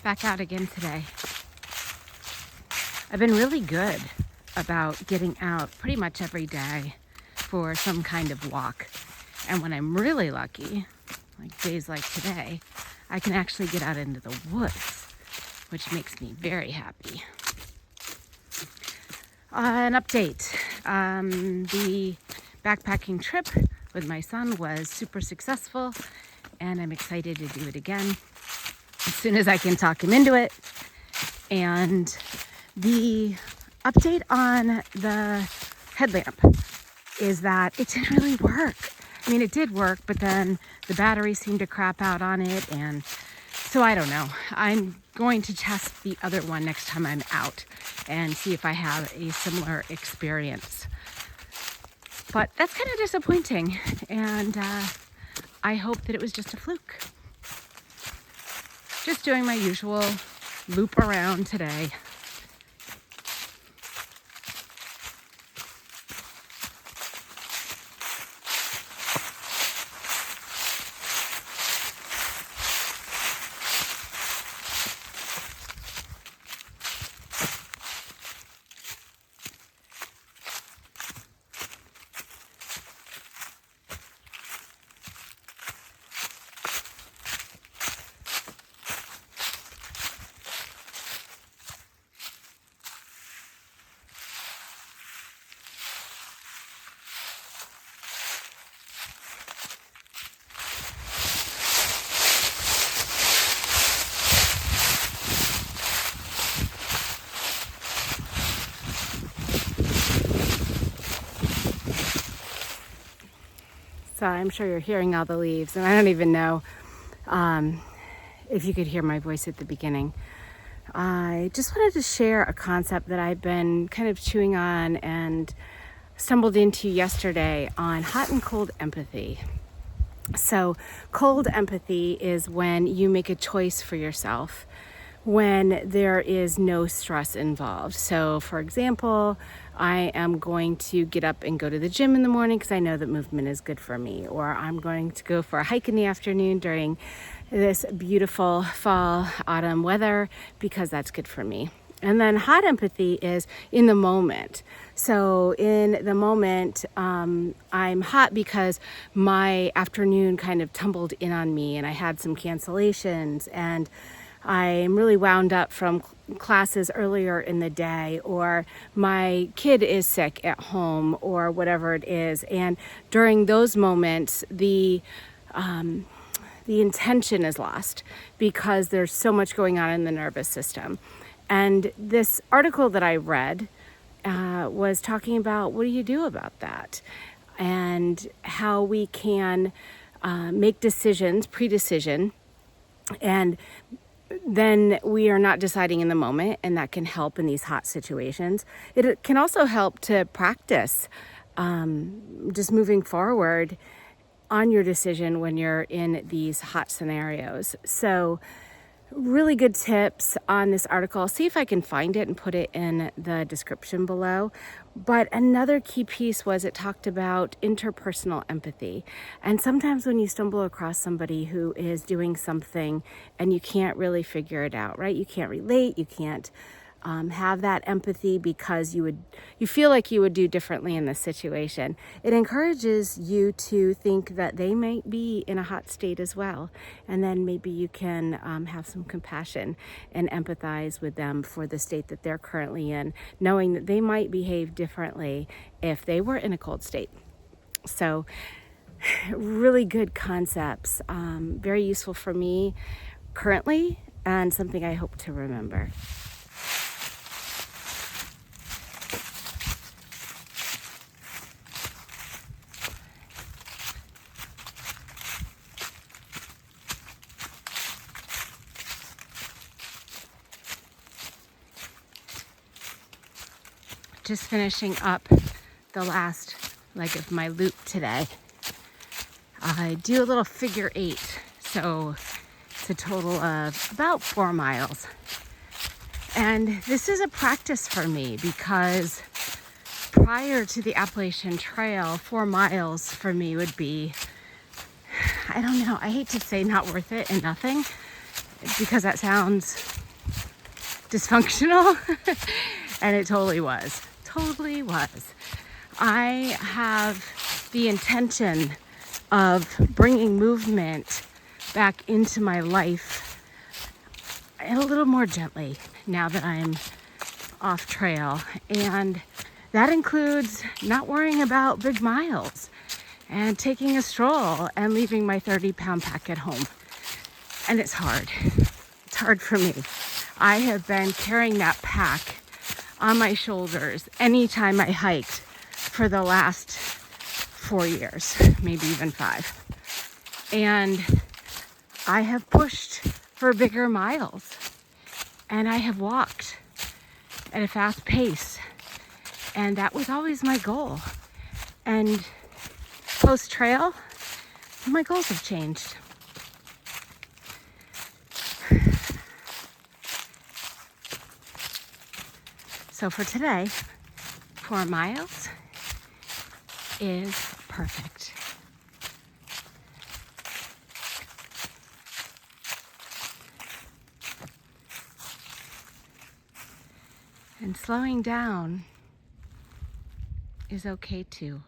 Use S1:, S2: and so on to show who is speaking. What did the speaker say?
S1: back out again today. I've been really good about getting out pretty much every day for some kind of walk. And when I'm really lucky, like days like today, I can actually get out into the woods, which makes me very happy. An update. The backpacking trip with my son was super successful, and I'm excited to do it again as soon as I can talk him into it. And the update on the headlamp is that it didn't really work. I mean, it did work, but then the battery seemed to crap out on it, and so I don't know. I'm going to test the other one next time I'm out and see if I have a similar experience. But that's kind of disappointing, and I hope that it was just a fluke. Just doing my usual loop around today. So I'm sure you're hearing all the leaves, and I don't even know if you could hear my voice at the beginning. I just wanted to share a concept that I've been kind of chewing on and stumbled into yesterday on hot and cold empathy. So cold empathy is when you make a choice for yourself when there is no stress involved. So for example, I am going to get up and go to the gym in the morning because I know that movement is good for me, or I'm going to go for a hike in the afternoon during this beautiful fall, autumn weather because that's good for me. And then hot empathy is in the moment. So in the moment, I'm hot because my afternoon kind of tumbled in on me and I had some cancellations, and I'm really wound up from classes earlier in the day, or my kid is sick at home, or whatever it is. And during those moments, the intention is lost because there's so much going on in the nervous system. And this article that I read was talking about what do you do about that, and how we can make decisions, pre-decision, and then we are not deciding in the moment, and that can help in these hot situations. It can also help to practice just moving forward on your decision when you're in these hot scenarios. So really good tips on this article. I'll see if I can find it and put it in the description below. But another key piece was it talked about interpersonal empathy. And sometimes when you stumble across somebody who is doing something and you can't really figure it out, right? You can't relate, you can't have that empathy because you feel like you would do differently in this situation. It encourages you to think that they might be in a hot state as well, and then maybe you can have some compassion and empathize with them for the state that they're currently in, knowing that they might behave differently if they were in a cold state. So really good concepts, very useful for me currently, and something I hope to remember. Just finishing up the last leg of my loop today. I do a little figure 8, so it's a total of about 4 miles. And this is a practice for me because prior to the Appalachian Trail, 4 miles for me would be, I don't know, I hate to say not worth it and nothing, because that sounds dysfunctional. And it totally was. Totally was. I have the intention of bringing movement back into my life a little more gently now that I'm off trail. And that includes not worrying about big miles and taking a stroll and leaving my 30-pound pack at home. And it's hard. It's hard for me. I have been carrying that pack on my shoulders anytime I hiked for the last 4 years, maybe even 5. And I have pushed for bigger miles. And I have walked at a fast pace. And that was always my goal. And post-trail, my goals have changed. So for today, 4 miles is perfect. And slowing down is okay too.